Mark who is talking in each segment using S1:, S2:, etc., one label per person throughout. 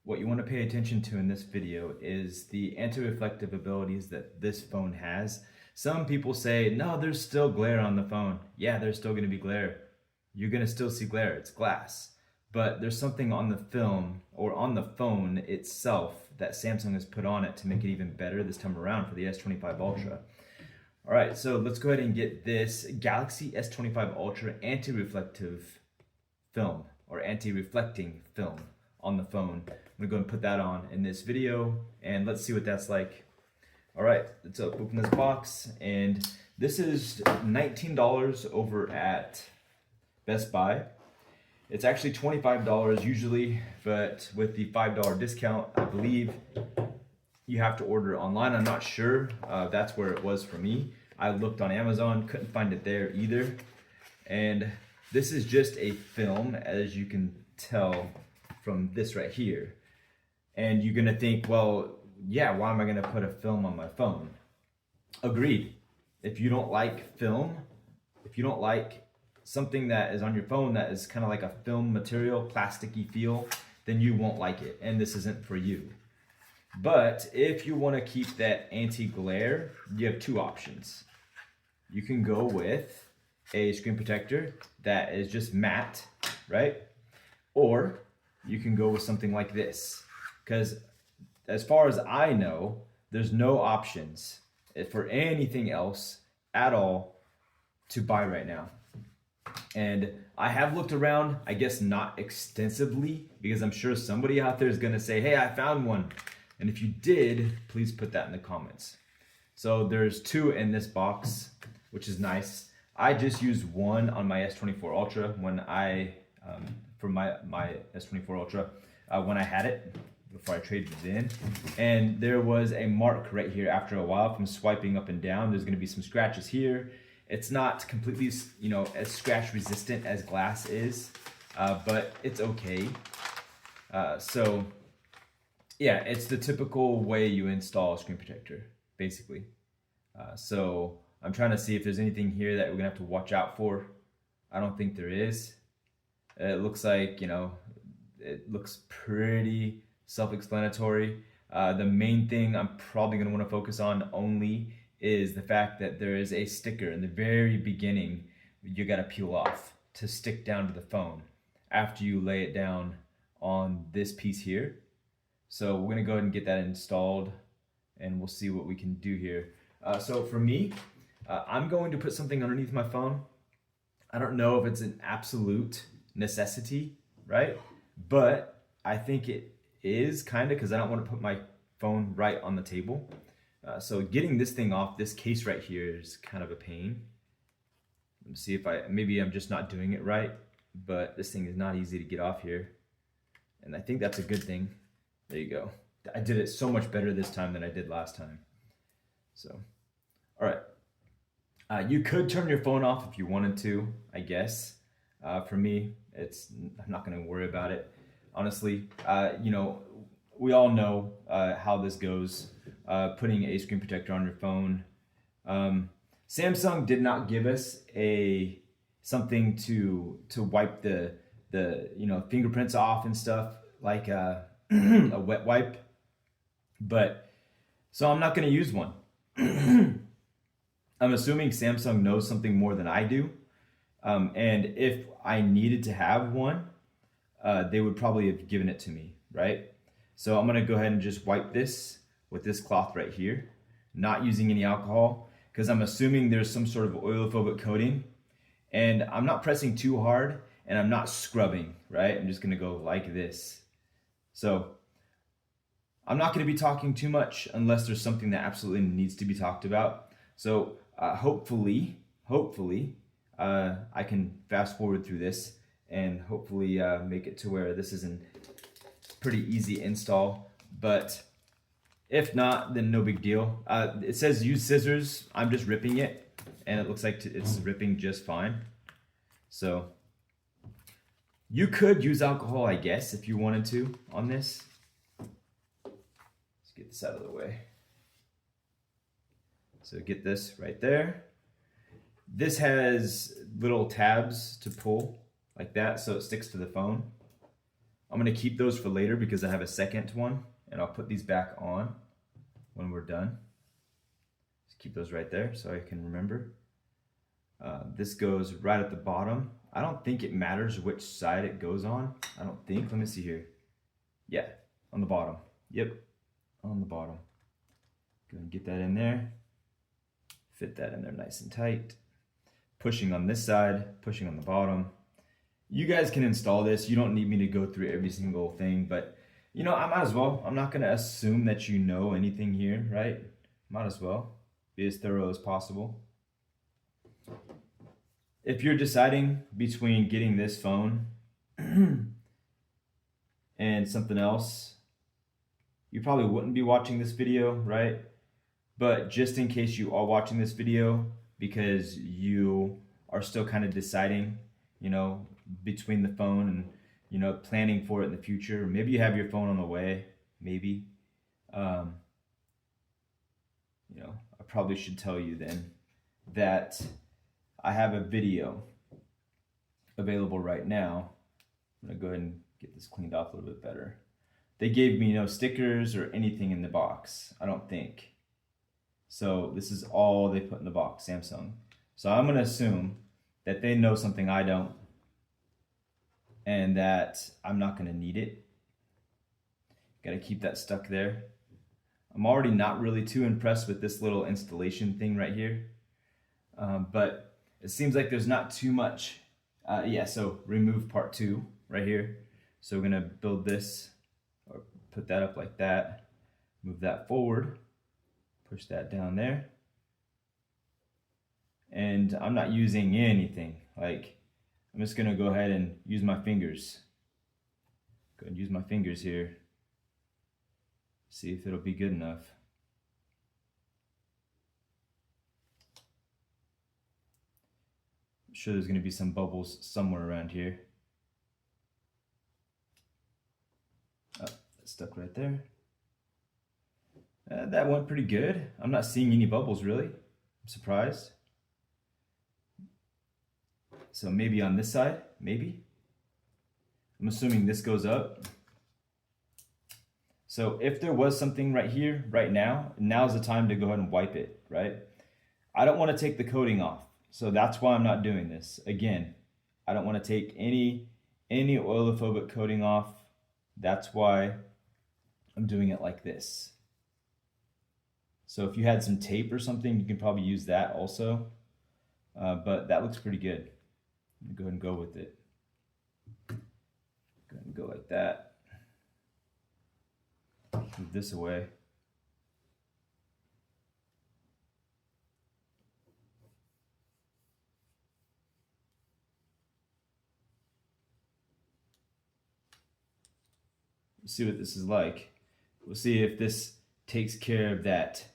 S1: What you want to pay attention to in this video is the anti-reflective abilities that this phone has. Some people say, no, there's still glare on the phone. Yeah, there's still going to be glare. You're going to still see glare. It's glass. But there's something on the film or on the phone itself that Samsung has put on it to make it even better this time around for the S25 Ultra. All right, so let's go ahead and get this Galaxy S25 Ultra anti-reflective film or anti-reflecting film on the phone. I'm gonna go and put that on in this video and let's see what that's like. All right, let's open this box, and this is $19 over at Best Buy. It's actually $25 usually, but with the $5 discount, I believe you have to order it online. I'm not sure. That's where it was for me. I looked on Amazon, couldn't find it there either. And this is just a film, as you can tell from this right here. And you're gonna think, well, yeah, why am I gonna put a film on my phone? Agreed. If you don't like film, if you don't like something that is on your phone that is kind of like a film material, plasticky feel, then you won't like it, and this isn't for you. But if you want to keep that anti-glare, you have two options. You can go with a screen protector that is just matte, right? Or you can go with something like this, because as far as I know, there's no options for anything else at all to buy right now. And I have looked around, I guess not extensively, because I'm sure somebody out there is going to say, hey, I found one. And if you did, please put that in the comments. So there's two in this box, which is nice. I just used one on my S24 Ultra when I, for my S24 Ultra, when I had it, before I traded it in. And there was a mark right here after a while from swiping up and down. There's gonna be some scratches here. It's not completely, as scratch resistant as glass is, but it's okay. So yeah, it's the typical way you install a screen protector, basically. So I'm trying to see if there's anything here that we're gonna have to watch out for. I don't think there is. It looks like, it looks pretty self-explanatory. The main thing I'm probably gonna wanna focus on only is the fact that there is a sticker in the very beginning you gotta peel off to stick down to the phone after you lay it down on this piece here. So we're gonna go ahead and get that installed, and we'll see what we can do here. So for me, I'm going to put something underneath my phone. I don't know if it's an absolute necessity, right? But I think it is kind of, because I don't want to put my phone right on the table. So getting this thing off this case right here is kind of a pain. Let's see if maybe I'm just not doing it right, but this thing is not easy to get off here. And I think that's a good thing. There you go. I did it so much better this time than I did last time. So, all right. You could turn your phone off if you wanted to, I guess. For me, I'm not going to worry about it. Honestly, we all know how this goes. Putting a screen protector on your phone. Samsung did not give us something to wipe the fingerprints off and stuff, like a wet wipe. But so I'm not going to use one. I'm assuming Samsung knows something more than I do. And if I needed to have one, they would probably have given it to me, right? So I'm gonna go ahead and just wipe this with this cloth right here, not using any alcohol, because I'm assuming there's some sort of oilophobic coating. And I'm not pressing too hard, and I'm not scrubbing, right? I'm just gonna go like this. So I'm not gonna be talking too much unless there's something that absolutely needs to be talked about. So hopefully, I can fast forward through this and hopefully make it to where this is a pretty easy install. But if not, then no big deal. It says use scissors. I'm just ripping it, and it looks like it's ripping just fine. So you could use alcohol, I guess, if you wanted to on this. Let's get this out of the way. So get this right there. This has little tabs to pull like that, so it sticks to the phone. I'm gonna keep those for later because I have a second one, and I'll put these back on when we're done. Just keep those right there so I can remember. This goes right at the bottom. I don't think it matters which side it goes on. I don't think. Let me see here. Yeah, on the bottom. Yep, on the bottom. Go and get that in there. Fit that in there nice and tight. Pushing on this side, pushing on the bottom. You guys can install this. You don't need me to go through every single thing, but you know, I might as well. I'm not gonna assume that you know anything here, right? Might as well be as thorough as possible. If you're deciding between getting this phone and something else, you probably wouldn't be watching this video, right? But just in case you are watching this video because you are still kind of deciding, you know, between the phone and, you know, planning for it in the future. Maybe you have your phone on the way, maybe. You know, I probably should tell you then that I have a video available right now. I'm gonna go ahead and get this cleaned off a little bit better. They gave me no stickers or anything in the box, I don't think. So this is all they put in the box, Samsung. So I'm gonna assume that they know something I don't and that I'm not gonna need it. Gotta keep that stuck there. I'm already not really too impressed with this little installation thing right here. But it seems like there's not too much. Yeah, so remove part 2 right here. So we're gonna build this, or put that up like that, move that forward, push that down there. And I'm not using anything. Like, I'm just gonna go ahead and use my fingers. Go ahead and use my fingers here. See if it'll be good enough. I'm sure there's gonna be some bubbles somewhere around here. Oh, that's stuck right there. That went pretty good. I'm not seeing any bubbles really. I'm surprised. So maybe on this side, maybe. I'm assuming this goes up. So if there was something right here, right now, now's the time to go ahead and wipe it, right? I don't want to take the coating off. So that's why I'm not doing this. Again, I don't want to take any oilophobic coating off. That's why I'm doing it like this. So if you had some tape or something, you can probably use that also. But that looks pretty good. I'm gonna go ahead and go with it. Go ahead and go like that. Move this away. We'll see what this is like. We'll see if this takes care of that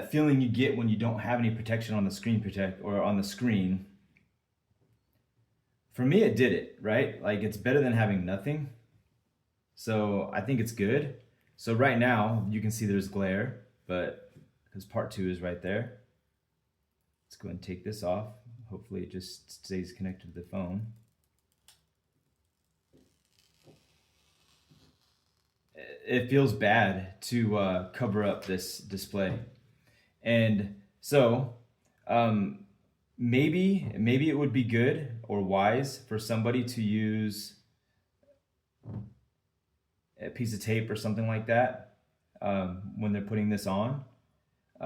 S1: feeling you get when you don't have any protection on the screen on the screen. For me, it did it, right? Like, it's better than having nothing. So I think it's good. So right now you can see there's glare, but because part 2 is right there. Let's go ahead and take this off. Hopefully it just stays connected to the phone. It feels bad to cover up this display. And so maybe it would be good or wise for somebody to use a piece of tape or something like that when they're putting this on,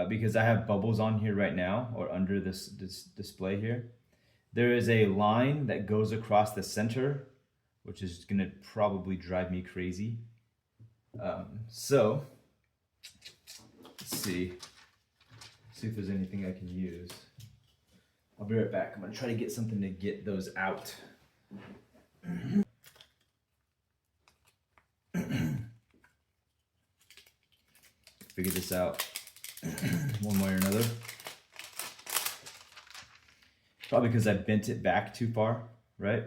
S1: because I have bubbles on here right now, or under this display here. There is a line that goes across the center, which is gonna probably drive me crazy. So let's see if there's anything I can use. I'll be right back. I'm gonna try to get something to get those out. Figure this out one way or another. Probably because I bent it back too far, right?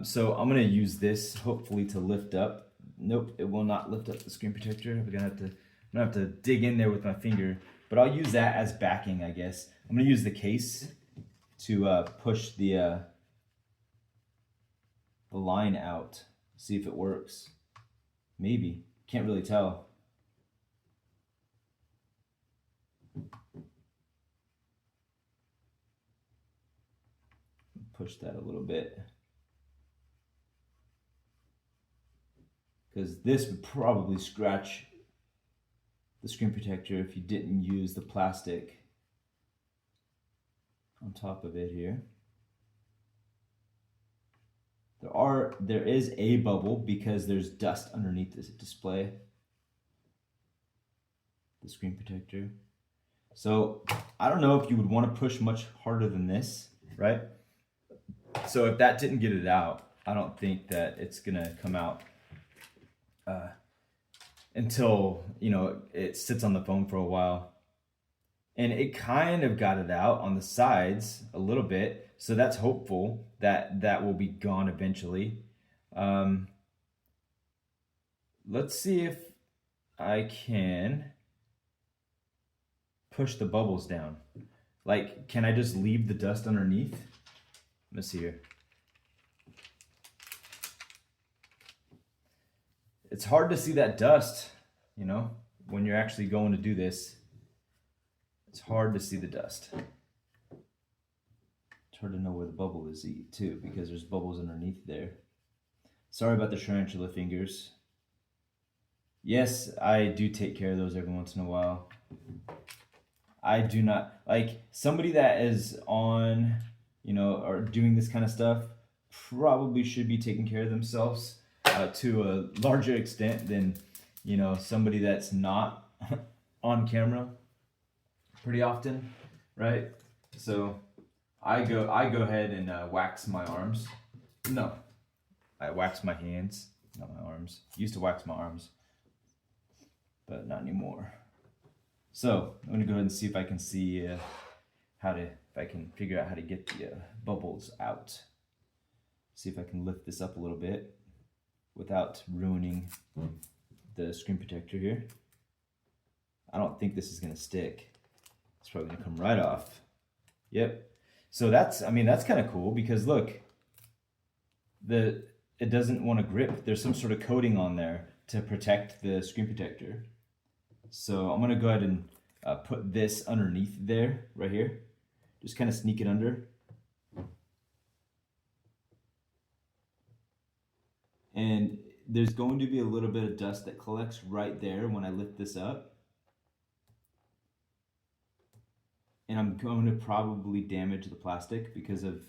S1: So I'm gonna use this hopefully to lift up. Nope, it will not lift up the screen protector. I'm gonna have to dig in there with my finger, but I'll use that as backing, I guess. I'm gonna use the case to push the the line out, see if it works. Maybe, can't really tell. Push that a little bit, because this would probably scratch the screen protector if you didn't use the plastic on top of it here. There is a bubble because there's dust underneath this display, the screen protector. So I don't know if you would want to push much harder than this, right? So if that didn't get it out, I don't think that it's gonna come out until, you know, it sits on the phone for a while. And it kind of got it out on the sides a little bit, so that's hopeful that that will be gone eventually. Let's see if I can push the bubbles down. Like, can I just leave the dust underneath? Let's see here. It's hard to see that dust, you know, when you're actually going to do this. It's hard to see the dust. It's hard to know where the bubble is too, because there's bubbles underneath there. Sorry about the tarantula fingers. Yes, I do take care of those every once in a while. I do not, like, somebody that is on, you know, or doing this kind of stuff probably should be taking care of themselves to a larger extent than, you know, somebody that's not on camera pretty often, right? So I go ahead and wax my arms. No, I wax my hands, not my arms. Used to wax my arms, but not anymore. So I'm gonna go ahead and see if I can see if I can figure out how to get the bubbles out. See if I can lift this up a little bit without ruining the screen protector here. I don't think this is gonna stick. It's probably gonna come right off. Yep. So that's kind of cool, because look, it doesn't want to grip. There's some sort of coating on there to protect the screen protector. So I'm gonna go ahead and put this underneath there, right here. Just kind of sneak it under. And there's going to be a little bit of dust that collects right there when I lift this up. And I'm going to probably damage the plastic because of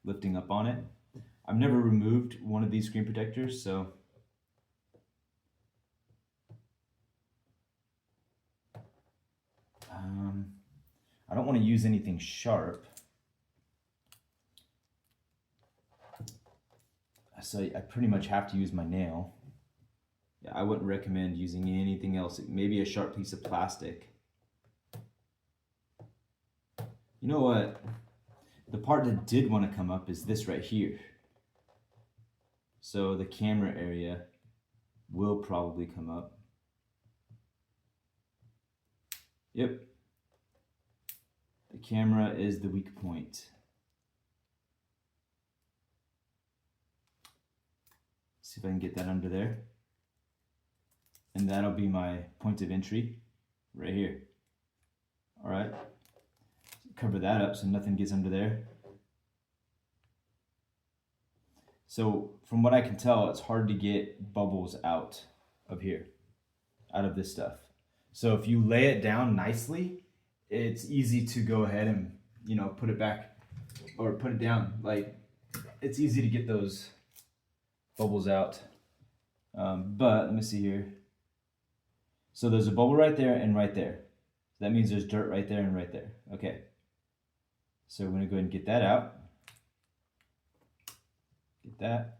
S1: lifting up on it. I've never removed one of these screen protectors, so I don't want to use anything sharp. So I pretty much have to use my nail. Yeah, I wouldn't recommend using anything else. Maybe a sharp piece of plastic. You know what? The part that did want to come up is this right here. So the camera area will probably come up. Yep. The camera is the weak point. See if I can get that under there. And that'll be my point of entry right here. All right. Cover that up so nothing gets under there. So from what I can tell, it's hard to get bubbles out of here, out of this stuff. So if you lay it down nicely, it's easy to go ahead and, you know, put it back or put it down. Like, it's easy to get those bubbles out. But let me see here. So there's a bubble right there and right there. That means there's dirt right there and right there. Okay. So we're going to go ahead and get that out. Get that.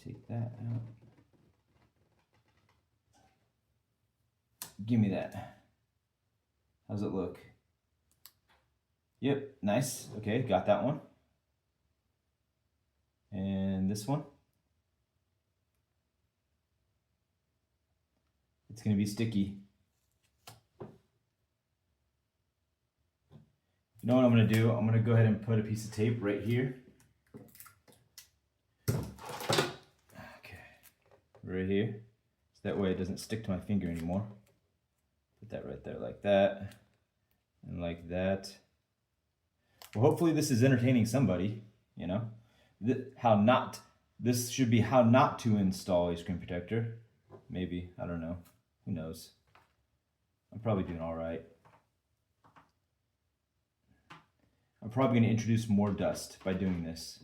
S1: Take that out. Give me that. How's it look? Yep, nice. Okay, got that one. And this one. It's going to be sticky. You know what I'm going to do? I'm going to go ahead and put a piece of tape right here. right here. So that way it doesn't stick to my finger anymore. Put that right there like that. And like that. Well, hopefully this is entertaining somebody, you know. This should be how not to install a screen protector. Maybe, I don't know. Who knows? I'm probably doing all right. I'm probably going to introduce more dust by doing this.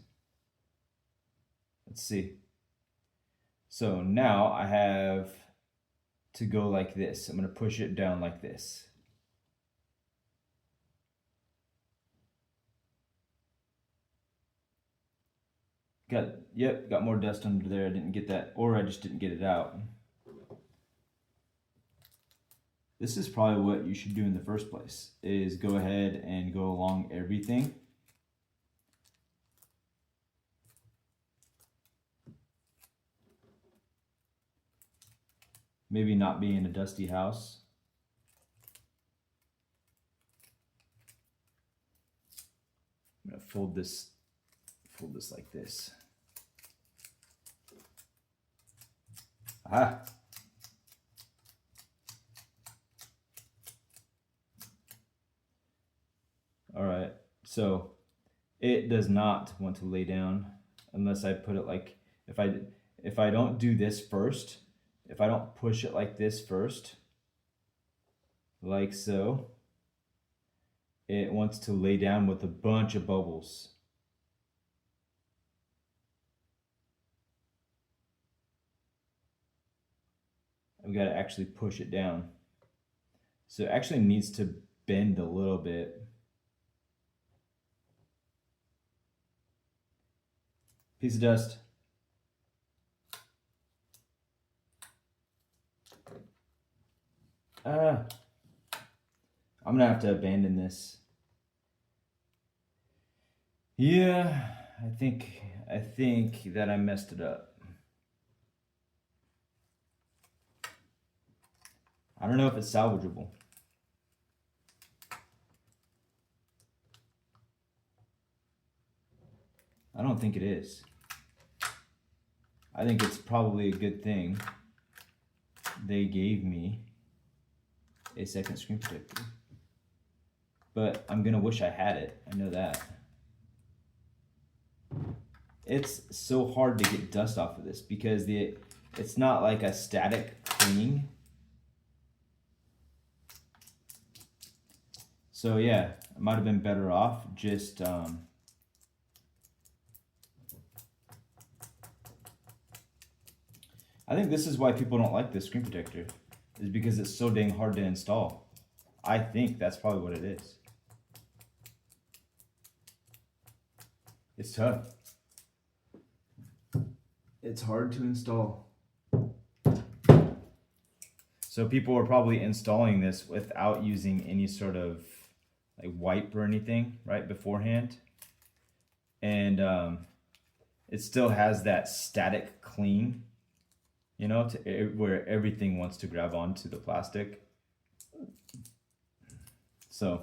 S1: Let's see. So now I have to go like this. I'm going to push it down like this. Got more dust under there. I didn't get that, or I just didn't get it out. This is probably what you should do in the first place, is go ahead and go along everything. Maybe not be in a dusty house. I'm gonna fold this like this. Ah. All right, so it does not want to lay down unless I put it like, if I don't do this first, if I don't push it like this first, like so, it wants to lay down with a bunch of bubbles. I've got to actually push it down. So it actually needs to bend a little bit. Piece of dust. I'm gonna have to abandon this. Yeah, I think that I messed it up. I don't know if it's salvageable. I don't think it is. I think it's probably a good thing they gave me a second screen protector. But I'm gonna wish I had it. I know that. It's so hard to get dust off of this because it's not like a static cleaning. So yeah, I might have been better off just I think this is why people don't like this screen protector, is because it's so dang hard to install. I think that's probably what it is. It's tough. It's hard to install. So people are probably installing this without using any sort of like wipe or anything right beforehand. And it still has that static clean, you know, where everything wants to grab onto the plastic. So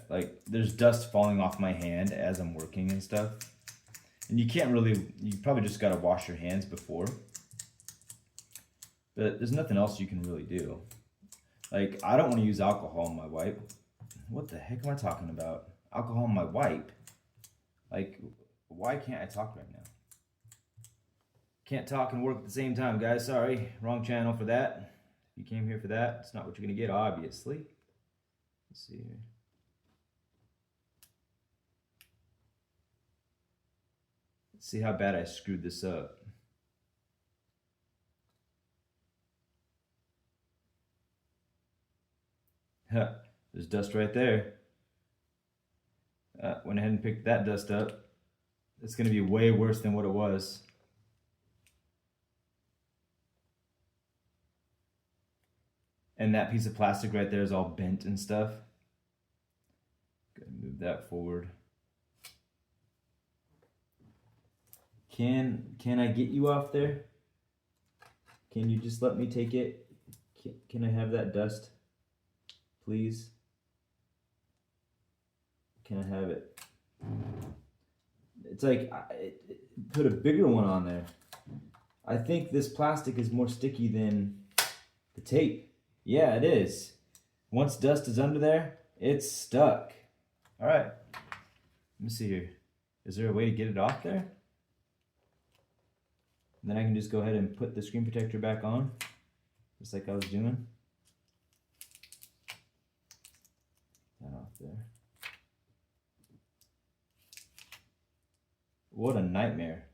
S1: like there's dust falling off my hand as I'm working and stuff. And you probably just got to wash your hands before. But there's nothing else you can really do. Like, I don't want to use alcohol on my wipe. What the heck am I talking about? Alcohol on my wipe? Like, why can't I talk right now? Can't talk and work at the same time, guys. Sorry, wrong channel for that. If you came here for that, it's not what you're going to get, obviously. Let's see here. Let's see how bad I screwed this up. There's dust right there. Went ahead and picked that dust up. It's going to be way worse than what it was. And that piece of plastic right there is all bent and stuff. Go ahead and move that forward. Can I get you off there? Can you just let me take it? Can I have that dust, please? Can I have it? It's like, put a bigger one on there. I think this plastic is more sticky than the tape. Yeah, it is. Once dust is under there, it's stuck. All right, let me see here. Is there a way to get it off there? And then I can just go ahead and put the screen protector back on, just like I was doing. That off there. What a nightmare.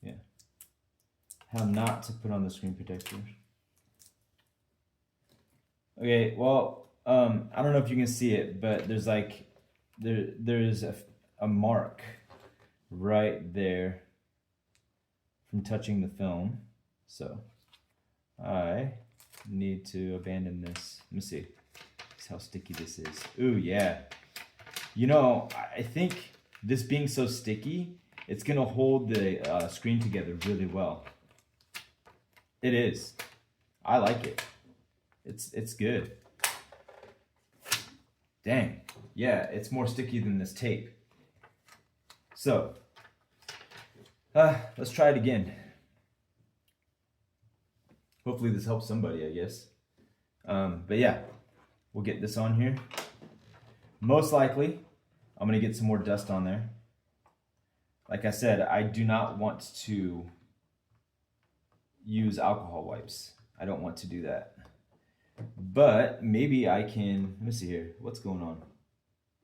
S1: Yeah. How not to put on the screen protector. Okay, well, I don't know if you can see it, but there's like, there's a mark right there from touching the film. So I need to abandon this. Let me see. That's how sticky this is. Ooh, yeah. You know, I think this being so sticky, it's gonna hold the screen together really well. It is. I like it. It's good. Dang. Yeah, it's more sticky than this tape. So, let's try it again. Hopefully this helps somebody, I guess. But yeah, we'll get this on here. Most likely, I'm gonna get some more dust on there. Like I said, I do not want to use alcohol wipes. I don't want to do that. But maybe I can, let me see here, what's going on?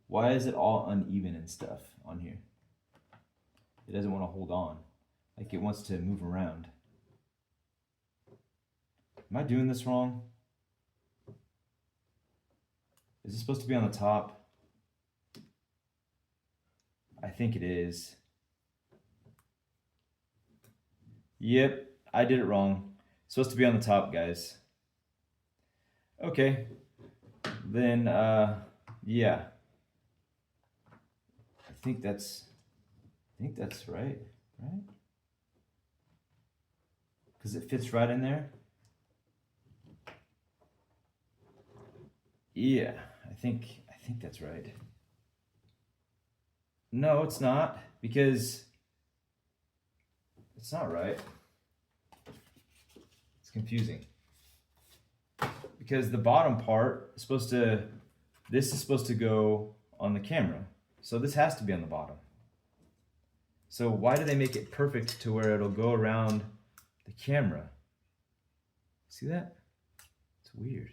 S1: Why is it all uneven and stuff on here? It doesn't want to hold on. Like it wants to move around. Am I doing this wrong? Is it supposed to be on the top? I think it is. Yep, I did it wrong. It's supposed to be on the top, guys. Okay, then yeah. I think that's right, right? Because it fits right in there. Yeah, I think that's right. No, it's not, because it's not right. It's confusing. Because the bottom part is supposed to, this is supposed to go on the camera. So this has to be on the bottom. So why do they make it perfect to where it'll go around the camera? See that? It's weird.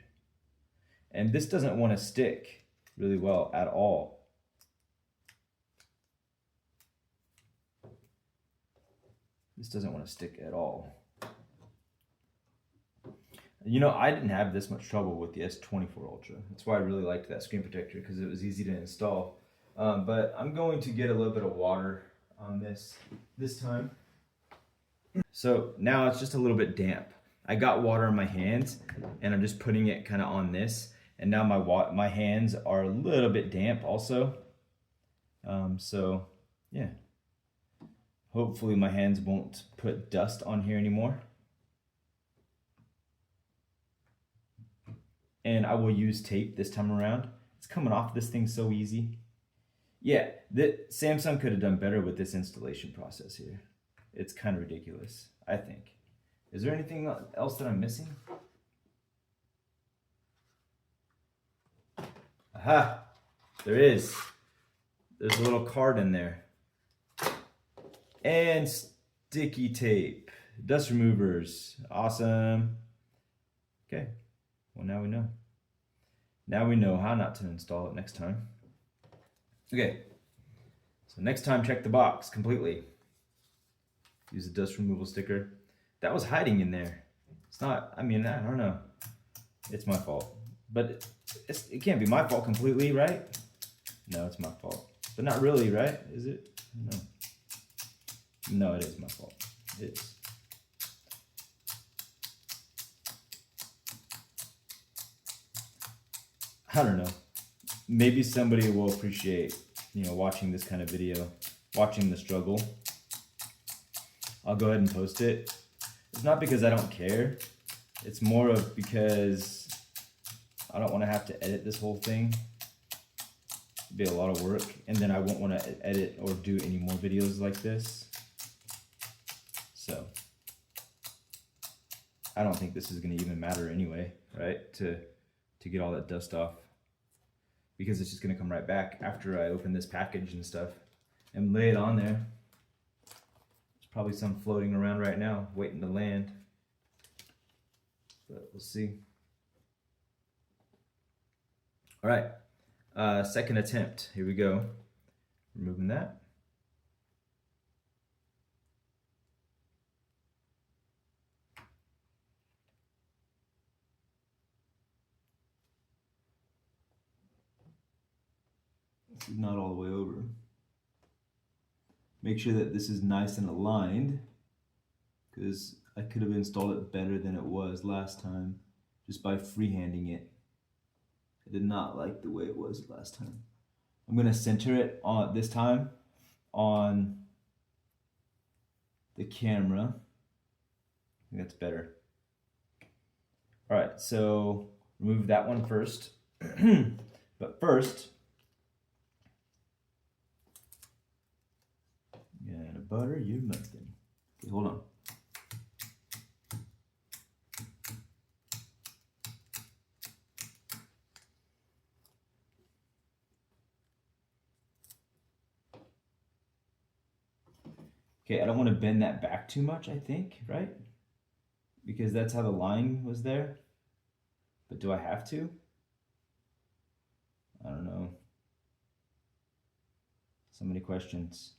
S1: And this doesn't want to stick really well at all. This doesn't want to stick at all. You know, I didn't have this much trouble with the S24 Ultra. That's why I really liked that screen protector, because it was easy to install. But I'm going to get a little bit of water on this time. So now it's just a little bit damp. I got water on my hands and I'm just putting it kind of on this. And now my hands are a little bit damp also. So yeah, hopefully my hands won't put dust on here anymore. And I will use tape this time around. It's coming off this thing so easy. Yeah, Samsung could have done better with this installation process here. It's kind of ridiculous, I think. Is there anything else that I'm missing? Aha, there is. There's a little card in there. And sticky tape, dust removers, awesome. Okay. Well, now we know. Now we know how not to install it next time. Okay, so next time check the box completely. Use the dust removal sticker. That was hiding in there. It's not, I mean, I don't know. It's my fault. But it can't be my fault completely, right? No, it's my fault. But not really, right? Is it? No. No, it is my fault. It is. I don't know. Maybe somebody will appreciate, watching this kind of video, watching the struggle. I'll go ahead and post it. It's not because I don't care. It's more of because I don't want to have to edit this whole thing. be a lot of work, and then I won't want to edit or do any more videos like this. So I don't think this is going to even matter anyway, right? To get all that dust off, because it's just going to come right back after I open this package and stuff and lay it on there. There's probably some floating around right now waiting to land, but we'll see. All right, second attempt. Here we go. Removing that. This is not all the way over. Make sure that this is nice and aligned, because I could have installed it better than it was last time just by freehanding it. I did not like the way it was last time. I'm going to center it on this time on the camera. I think that's better. All right, so remove that one first. But first, you gotta butter your muffin. Okay, hold on. Okay, I don't want to bend that back too much, I think, right? Because that's how the line was there. But do I have to? I don't know. So many questions.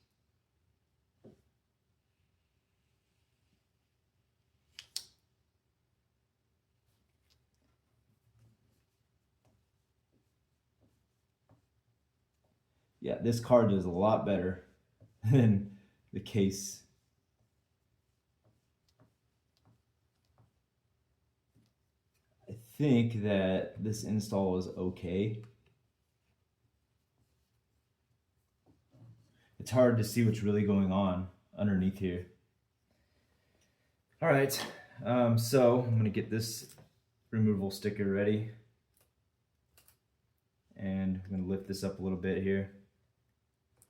S1: Yeah, this card does a lot better than the case. I think that this install is okay. It's hard to see what's really going on underneath here. All right, so I'm gonna get this removable sticker ready, and I'm gonna lift this up a little bit here.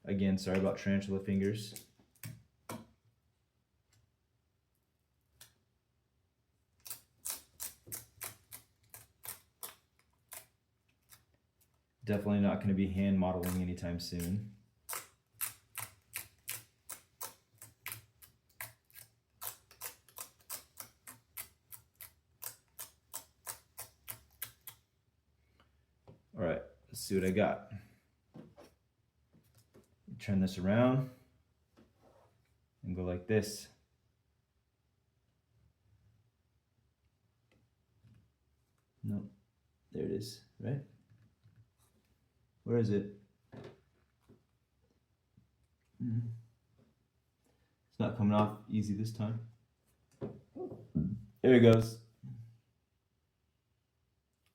S1: Again, sorry about tarantula fingers. Definitely not going to be hand modeling anytime soon. All right, let's see what I got. Turn this around and go like this. No, there it is, right? Where is it? It's not coming off easy this time. There it goes.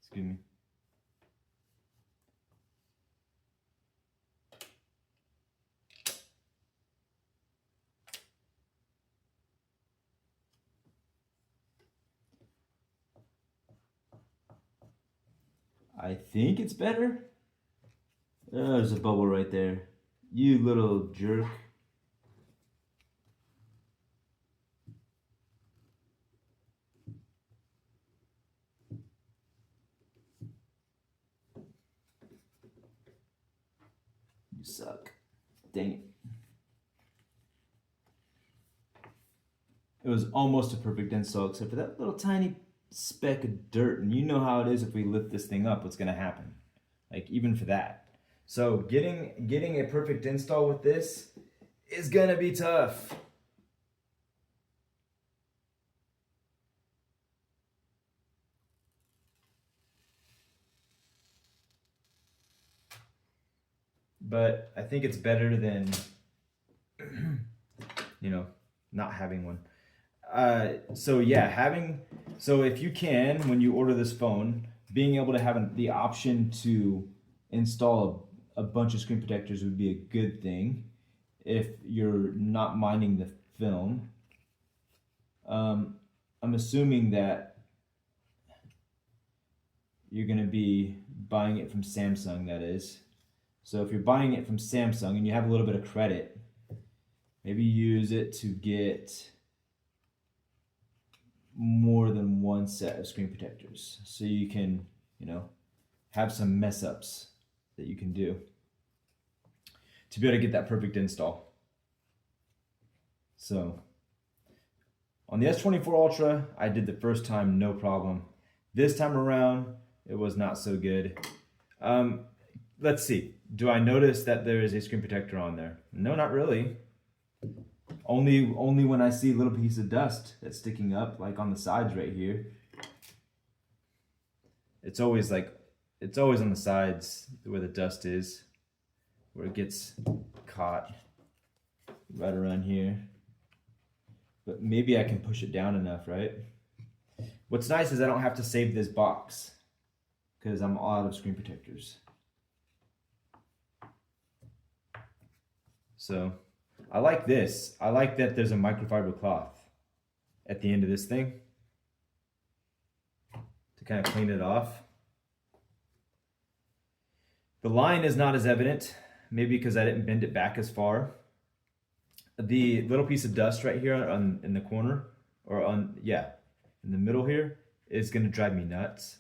S1: Excuse me. I think it's better. Oh, there's a bubble right there. You little jerk. You suck. Dang it. It was almost a perfect install except for that little tiny speck of dirt. And you know how it is if we lift this thing up, what's going to happen. Like, even for that. So getting a perfect install with this is going to be tough. But I think it's better than, not having one. So if you can, when you order this phone, being able to have the option to install a bunch of screen protectors would be a good thing if you're not minding the film. I'm assuming that you're going to be buying it from Samsung, that is. So if you're buying it from Samsung and you have a little bit of credit, maybe use it to get more than one set of screen protectors so you can, have some mess ups that you can do to be able to get that perfect install. So on the S24 Ultra, I did the first time no problem. This time around, it was not so good. Let's see. Do I notice that there is a screen protector on there? No, not really. Only when I see a little piece of dust that's sticking up, like on the sides right here. It's always on the sides where the dust is, where it gets caught right around here. But maybe I can push it down enough, right? What's nice is I don't have to save this box because I'm all out of screen protectors. So I like this. I like that there's a microfiber cloth at the end of this thing to kind of clean it off. The line is not as evident, maybe because I didn't bend it back as far. The little piece of dust right here in the corner, or in the middle here, is going to drive me nuts.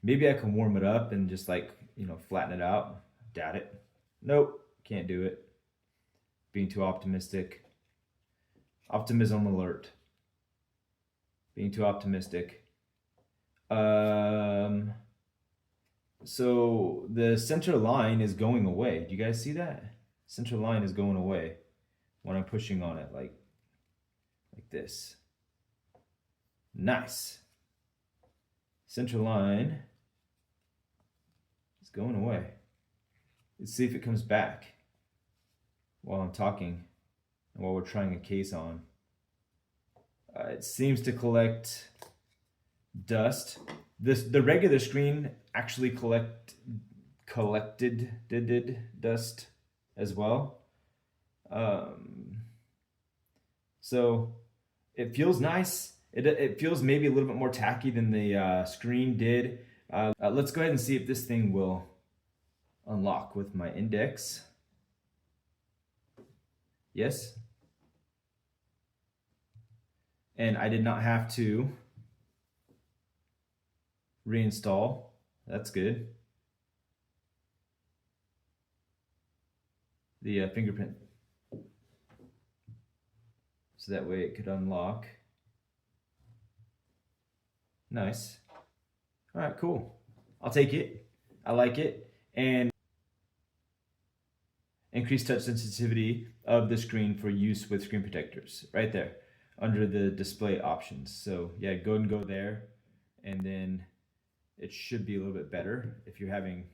S1: Maybe I can warm it up and just flatten it out. Doubt it. Nope, can't do it. Being too optimistic. Optimism alert. Being too optimistic. So the center line is going away. Do you guys see that? Center line is going away when I'm pushing on it like this. Nice. Center line is going away. Let's see if it comes back while I'm talking and while we're trying a case on. It seems to collect dust. The regular screen actually collected dust as well. So it feels nice. It feels maybe a little bit more tacky than the screen did. Let's go ahead and see if this thing will unlock with my index. Yes. And I did not have to reinstall. That's good. The fingerprint. So that way it could unlock. Nice. All right, cool. I'll take it. I like it. And increase touch sensitivity of the screen for use with screen protectors. Right there under the display options. So yeah, go and go there. And then it should be a little bit better if you're having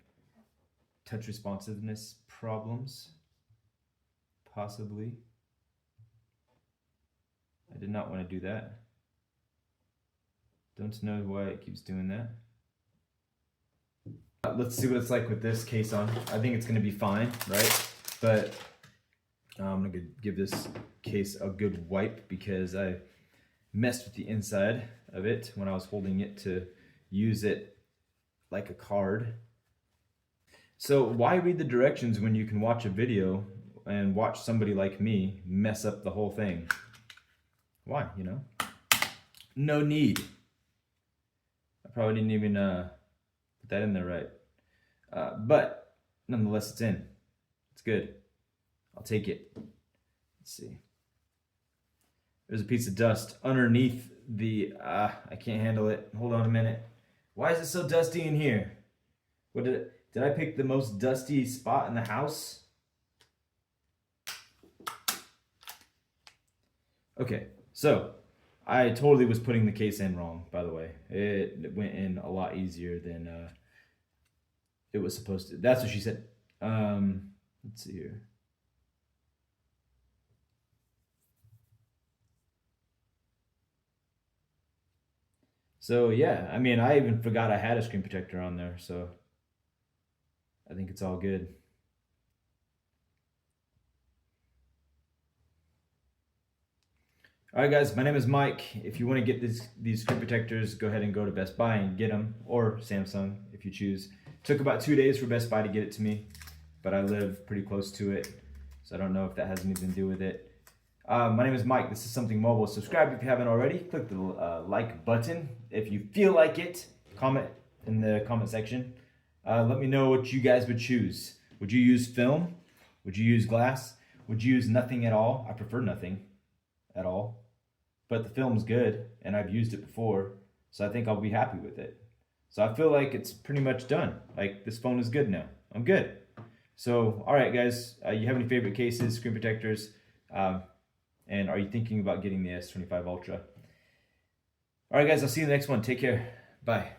S1: touch responsiveness problems. Possibly. I did not want to do that. Don't know why it keeps doing that. Let's see what it's like with this case on. I think it's going to be fine, right? But I'm going to give this case a good wipe because I messed with the inside of it when I was holding it to use it like a card. So why read the directions when you can watch a video and watch somebody like me mess up the whole thing? Why, No need. I probably didn't even put that in there right. But nonetheless, it's in. It's good. I'll take it. Let's see. There's a piece of dust underneath the, I can't handle it. Hold on a minute. Why is it so dusty in here? Did I pick the most dusty spot in the house? Okay, so I totally was putting the case in wrong, by the way. It went in a lot easier than it was supposed to. That's what she said. Let's see here. So yeah, I mean, I even forgot I had a screen protector on there, so I think it's all good. All right, guys, my name is Mike. If you want to get these screen protectors, go ahead and go to Best Buy and get them, or Samsung if you choose. It took about 2 days for Best Buy to get it to me. but I live pretty close to it, so I don't know if that has anything to do with it. My name is Mike. This is Something Mobile. Subscribe if you haven't already. Click the like button if you feel like it. Comment in the comment section. Let me know what you guys would choose. Would you use film? Would you use glass? Would you use nothing at all? I prefer nothing at all. But the film's good, and I've used it before, so I think I'll be happy with it. So I feel like it's pretty much done. Like, this phone is good now. I'm good. So, all right, guys. You have any favorite cases, screen protectors? And are you thinking about getting the S25 Ultra? All right, guys. I'll see you in the next one. Take care. Bye.